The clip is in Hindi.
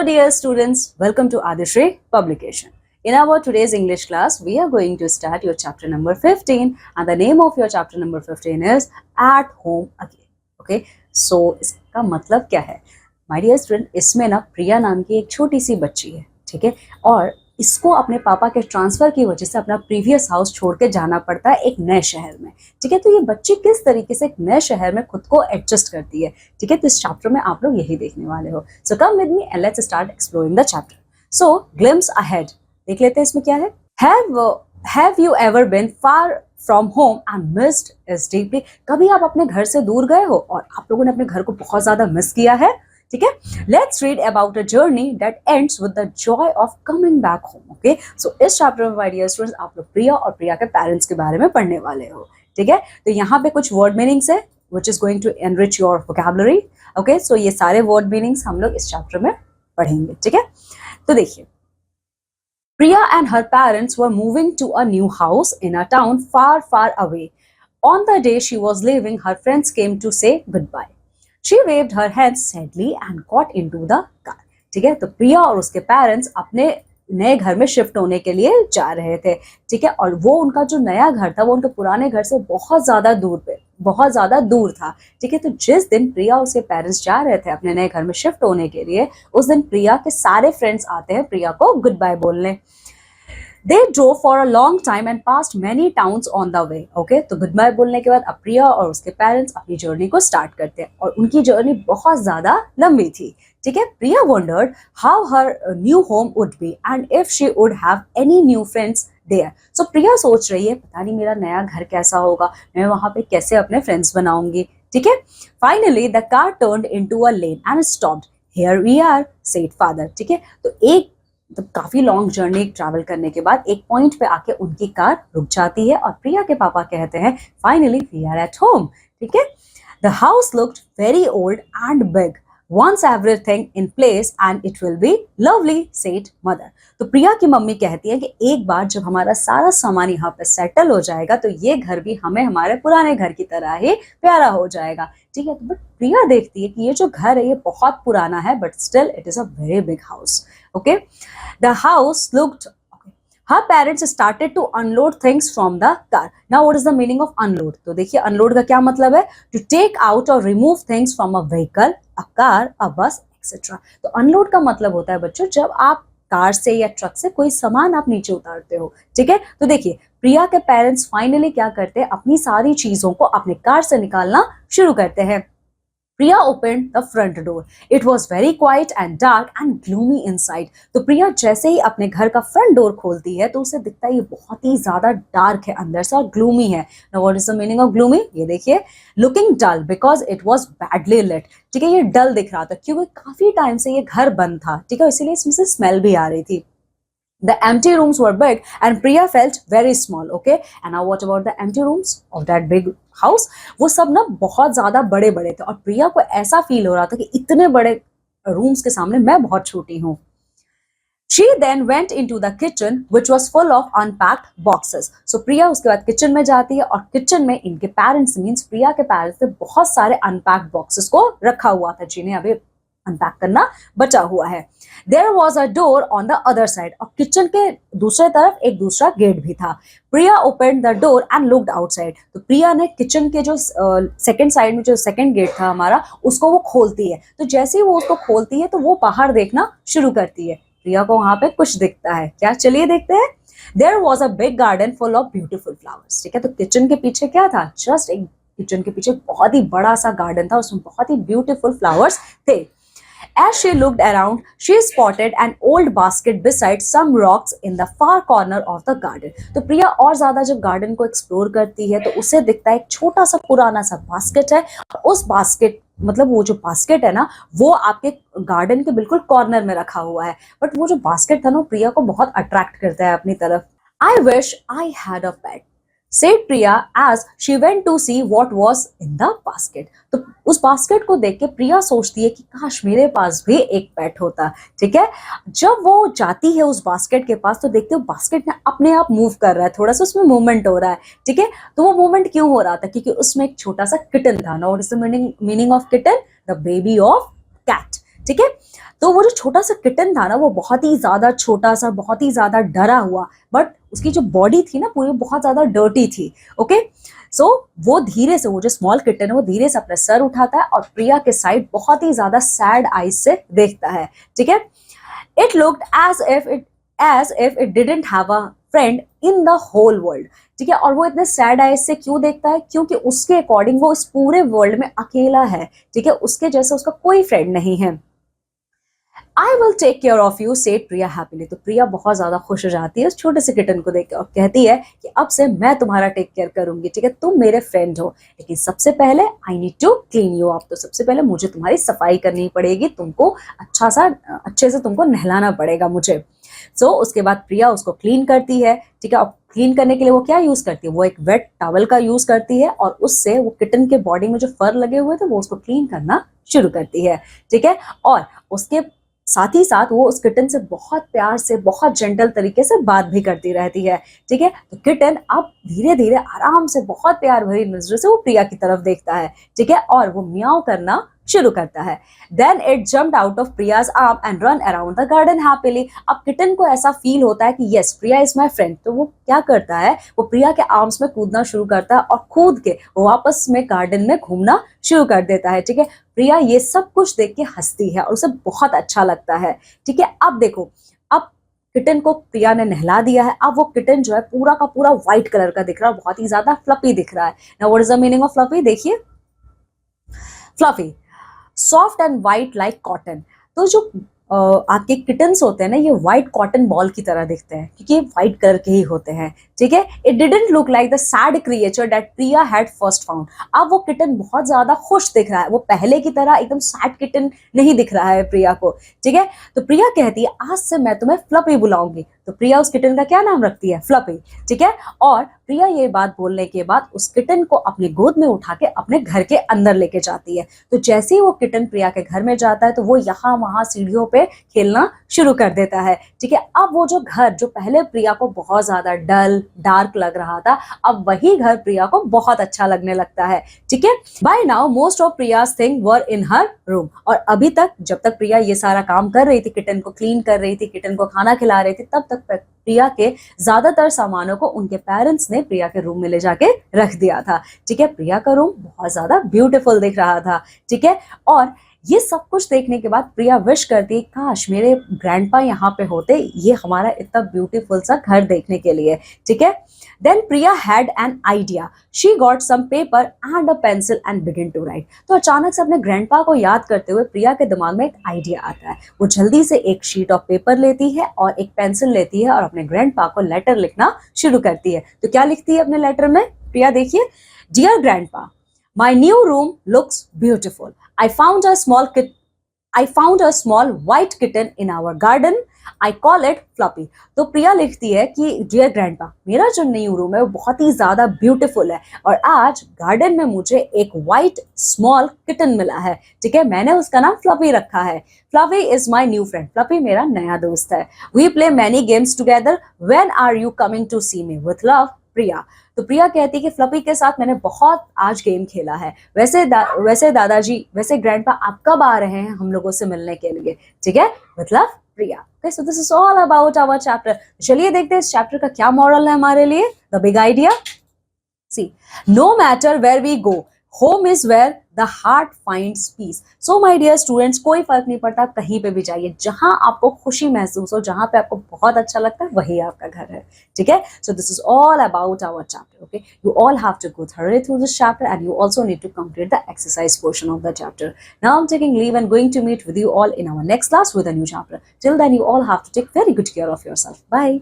dear students, welcome to Adishri Publication. In our today's English class, we are going to start your chapter number 15 and the name of your chapter number 15 is At Home Again. Okay, so इसका मतलब क्या है? My dear student, इसमें ना प्रिया नाम की एक छोटी सी बच्ची है, ठीक है, और इसको अपने पापा के ट्रांसफर की वजह से अपना प्रीवियस हाउस छोड़ के जाना पड़ता है एक नए शहर में, ठीक है। तो ये बच्ची किस तरीके से एक नए शहर में खुद को एडजस्ट करती है, ठीक है। तो इस चैप्टर में आप लोग यही देखने वाले हो। So come with me and let's start exploring the chapter. So glimpse ahead, देख लेते हैं इसमें क्या है। Have you ever been far from home and missed it deeply? कभी आप अपने घर से दूर गए हो और आप लोगों ने अपने घर को बहुत ज्यादा मिस किया है, ठीक है। Let's read about a journey that ends with the joy of coming back home. Okay, so इस चैप्टर में माय डियर स्टूडेंट्स आप लोग प्रिया और प्रिया के पेरेंट्स के बारे में पढ़ने वाले हो, ठीक है। तो यहाँ पे कुछ वर्ड मीनिंग्स है which is going to enrich your vocabulary. Okay, so ये सारे वर्ड मीनिंग्स हम लोग इस चैप्टर में पढ़ेंगे, ठीक है। तो देखिए, Priya and her parents were moving to a new house in a town far, far away. On the day she was leaving, her friends came to say goodbye. She waved her hands sadly and got into the car. ठीक है, तो प्रिया और उसके पेरेंट्स अपने नए घर में शिफ्ट होने के लिए जा रहे थे, ठीक है। और वो उनका जो नया घर था वो उनके पुराने घर से बहुत ज्यादा दूर था, ठीक है। तो जिस दिन प्रिया और उसके पेरेंट्स जा रहे थे अपने नए घर में शिफ्ट होने के लिए, उस दिन प्रिया के सारे फ्रेंड्स आते हैं प्रिया को गुड बाय बोलने। They drove for a long time and passed many towns on the way. Okay, तो गुड बाय बोलने के बाद अब प्रिया और उसके पेरेंट्स अपनी जर्नी को स्टार्ट करते हैं और उनकी जर्नी बहुत ज्यादा लंबी थी, ठीक है। प्रिया wondered how her new home would be and if she would have any new friends there. So प्रिया सोच रही है पता नहीं मेरा नया घर कैसा होगा, मैं वहां पे कैसे अपने फ्रेंड्स बनाऊंगी, ठीक है। Finally the car turned into a lane and stopped. Here we are, said father. ठीक है, तो काफी लॉन्ग जर्नी ट्रैवल करने के बाद एक पॉइंट पे आके उनकी कार रुक जाती है और प्रिया के पापा कहते हैं finally we are at home, ठीक है। The house looked very old and big, once everything in place and it will be lovely, said mother. तो प्रिया की मम्मी कहती है कि एक बार जब हमारा सारा सामान यहाँ पे सेटल हो जाएगा तो ये घर भी हमें हमारे पुराने घर की तरह ही प्यारा हो जाएगा, ठीक है। तो बट प्रिया देखती है कि ये जो घर है ये बहुत पुराना है but still it is a very big house. Okay, the house looked. Okay. Her parents started to unload things from the car. Now, what is the meaning of unload? तो देखिए unload का क्या मतलब है? To take out or remove things from a vehicle, a car, a bus, etc. तो unload का मतलब होता है बच्चों जब आप कार से या ट्रक से कोई सामान आप नीचे उतारते हो, ठीक है। तो देखिए प्रिया के पेरेंट्स फाइनली क्या करते हैं, अपनी सारी चीजों को अपने कार से निकालना शुरू करते हैं। Priya opened the front door. It was very quiet and dark and gloomy inside. तो प्रिया जैसे ही अपने घर का फ्रंट डोर खोलती है तो उसे दिखता है ये बहुत ही ज्यादा डार्क है अंदर से और ग्लूमी है। Now what is the meaning of gloomy? ये देखिए, looking dull because it was badly lit. ठीक है, ये डल दिख रहा था क्योंकि काफी टाइम से ये घर बंद था, ठीक है, इसीलिए इसमें से स्मेल भी आ रही थी। The empty rooms were big and Priya felt very small. Okay, and now what about the empty rooms of that big house? वो सब ना बहुत ज्यादा बड़े बड़े थे और प्रिया को ऐसा फील हो रहा था कि इतने बड़े रूम्स के सामने मैं बहुत छोटी हूँ। She then went into the kitchen which was full of unpacked boxes. So प्रिया उसके बाद किचन में जाती है और किचन में इनके पेरेंट्स मीन्स प्रिया के पेरेंट्स ने बहुत सारे unpacked boxes को रखा हुआ था जिन्हें अभी अनपैक करना बचा हुआ है। There was a door on the other side. और किचन के दूसरे तरफ एक दूसरा गेट भी था। प्रिया opened the door and looked outside. तो प्रिया ने किचन के जो सेकंड साइड में जो सेकंड गेट था हमारा उसको वो खोलती है। तो जैसे ही वो उसको खोलती है तो वो बाहर देखना शुरू करती है। प्रिया को वहां पे कुछ दिखता है, क्या, चलिए देखते हैं। There was a big garden full of beautiful flowers. ठीक है, तो किचन के पीछे क्या था, जस्ट एक किचन के पीछे बहुत ही बड़ा सा गार्डन था, उसमें बहुत ही ब्यूटीफुल फ्लावर्स थे। As she looked around, she spotted an old basket beside some rocks in the far corner of the garden. तो प्रिया और ज्यादा जब गार्डन को एक्सप्लोर करती है तो उसे दिखता है एक छोटा सा पुराना सा बास्केट है। उस बास्केट मतलब वो जो बास्केट है ना वो आपके गार्डन के बिल्कुल कॉर्नर में रखा हुआ है, बट वो जो बास्केट था ना प्रिया को बहुत अट्रैक्ट करता है अपनी तरफ। I wish I had a pet, said Priya as she went to see what was in the basket. तो उस बास्केट को देख के प्रिया सोचती है कि काश मेरे पास भी एक पेट होता, ठीक है। जब वो जाती है उस बास्केट के पास तो देखते हो बास्केट ना अपने आप मूव कर रहा है, थोड़ा सा उसमें मूवमेंट हो रहा है, ठीक है। तो वो मूवमेंट क्यों हो रहा था, क्योंकि उसमें एक छोटा सा किटन था। Now what is the meaning of kitten? The baby of cat, ठीक है। तो वो जो छोटा सा किटन था ना, वो बहुत ही ज्यादा छोटा सा, बहुत ही ज्यादा डरा हुआ, बट उसकी जो बॉडी थी ना पूरी बहुत ज्यादा डर्टी थी। ओके, सो वो धीरे से, वो जो स्मॉल किटन है वो धीरे से अपना सर उठाता है और प्रिया के साइड बहुत ही ज्यादा सैड आईज से देखता है। ठीक है, it looked as if it didn't have a friend in the whole world. ठीक है, और वो इतने सैड आइज से क्यों देखता है? क्योंकि उसके अकॉर्डिंग वो इस पूरे वर्ल्ड में अकेला है। ठीक है, उसके जैसे उसका कोई फ्रेंड नहीं है। I will take care of you said Priya happily. तो प्रिया बहुत ज्यादा खुश हो जाती है उस छोटे से किटन को देख के और कहती है कि अब से मैं तुम्हारा टेक केयर करूंगी। ठीक है, तुम मेरे फ्रेंड हो, लेकिन सबसे पहले I need to clean you up. तो सबसे पहले मुझे तुम्हारी सफाई करनी पड़ेगी, तुमको अच्छे से तुमको नहलाना पड़ेगा मुझे। सो उसके बाद प्रिया उसको क्लीन करती है। ठीक है, और क्लीन करने के लिए वो क्या यूज करती है? वो एक वेट टॉवल का यूज करती है और उससे वो किटन के बॉडी में जो फर लगे हुए थे वो उसको क्लीन करना शुरू करती है। ठीक है, और उसके साथ ही साथ वो उस किटन से बहुत प्यार से, बहुत जेंटल तरीके से बात भी करती रहती है। ठीक है, तो किटन अब धीरे धीरे आराम से बहुत प्यार भरी नजरों से वो प्रिया की तरफ देखता है। ठीक है, और वो म्याऊं करना शुरू करता है। Then it jumped out of Priya's arm and run around the garden happily. अब किटन को ऐसा फील होता है कि yes, Priya is my friend. तो वो क्या करता है? वो प्रिया के आर्म्स में कूदना शुरू करता है और कूद के वो वापस में गार्डन में घूमना शुरू कर देता है। ठीक है, प्रिया ये सब कुछ देख के हंसती है और उसे बहुत अच्छा लगता है। ठीक है, अब देखो, अब किटन को प्रिया ने नहला दिया है। अब वो किटन जो है पूरा का पूरा व्हाइट कलर का दिख रहा है, बहुत ही ज्यादा फ्लफी दिख रहा है। Now what is the meaning of fluffy? देखिए, fluffy, soft and white like cotton. तो जो आपके किटन्स होते हैं ना, ये व्हाइट कॉटन बॉल की तरह दिखते हैं क्योंकि ये व्हाइट कलर के ही होते हैं। ठीक है, it didn't look like the sad creature that Priya had first found. अब वो किटन बहुत ज्यादा खुश दिख रहा है, वो पहले की तरह एकदम सैड किटन नहीं दिख रहा है प्रिया को। ठीक है, तो प्रिया कहती है आज से मैं तुम्हें फ्लफी बुलाऊंगी। तो प्रिया उस किटन का क्या नाम रखती है? फ्लफी। ठीक है, और प्रिया ये बात बोलने के बाद उस किटन को अपनी गोद में उठा के अपने घर के अंदर लेके जाती है। तो जैसे ही वो किटन प्रिया के घर में जाता है तो वो यहाँ वहां सीढ़ियों पे खेलना शुरू कर देता है। ठीक है, अब वो जो घर जो पहले प्रिया को बहुत ज्यादा डल डार्क लग रहा था, अब वही घर प्रिया को बहुत अच्छा लगने लगता है। ठीक है, by now most of Priya's thing were in her room. और अभी तक, जब तक प्रिया ये सारा काम कर रही थी, किटन को क्लीन कर रही थी, किटन को खाना खिला रही थी, तब तक प्रिया के ज्यादातर सामानों को उनके पेरेंट्स ने प्रिया के रूम में ले जाके रख दिया था। ठीक है, प्रिया का रूम बहुत ज्यादा ब्यूटीफुल दिख रहा था। ठीक है, और ये सब कुछ देखने के बाद प्रिया विश करती, काश मेरे ग्रैंडपा यहाँ पे होते, ये हमारा इतना ब्यूटीफुल सा घर देखने के लिए। ठीक है, then Priya had an idea. She got some paper and a pencil and begin to write. तो अचानक से अपने ग्रैंडपा को याद करते हुए प्रिया के दिमाग में एक आइडिया आता है। वो जल्दी से एक शीट ऑफ पेपर लेती है और एक पेंसिल लेती है और अपने ग्रैंडपा को लेटर लिखना शुरू करती है। तो क्या लिखती है अपने लेटर में प्रिया? देखिए, dear grandpa, my new room looks beautiful. I found a small white kitten in our garden. I call it Fluffy. तो प्रिया लिखती है कि डियर ग्रैंडपा, मेरा जो न्यू रूम है वो बहुत ही ज्यादा ब्यूटीफुल है और आज गार्डन में मुझे एक व्हाइट स्मॉल किटन मिला है। ठीक है, मैंने उसका नाम फ्लफी रखा है। Fluffy is my new friend. Fluffy मेरा नया दोस्त है। We play many games together. When are you coming to see me? With love, Priya. तो प्रिया कहती है कि फ्लफी के साथ मैंने बहुत आज गेम खेला है। वैसे दादाजी, वैसे ग्रैंडपा आप कब आ रहे हैं हम लोगों से मिलने के लिए? ठीक है, मतलब प्रिया। Okay, so this is all about our chapter. चलिए देखते हैं इस चैप्टर का क्या मॉरल है हमारे लिए। The big idea. See, no matter where we go, home is where the heart finds peace. So my dear students, कोई फर्क नहीं पड़ता आप कहीं पे भी जाइए, जहां आपको खुशी महसूस हो, जहां पे आपको बहुत अच्छा लगता है, वही आपका घर है। ठीक है, so this is all about our chapter. Okay, you all have to go thoroughly through this chapter and you also need to complete the exercise portion of the chapter. Now I'm taking leave and going to meet with you all in our next class with a new chapter. Till then, you all have to take very good care of yourself. Bye.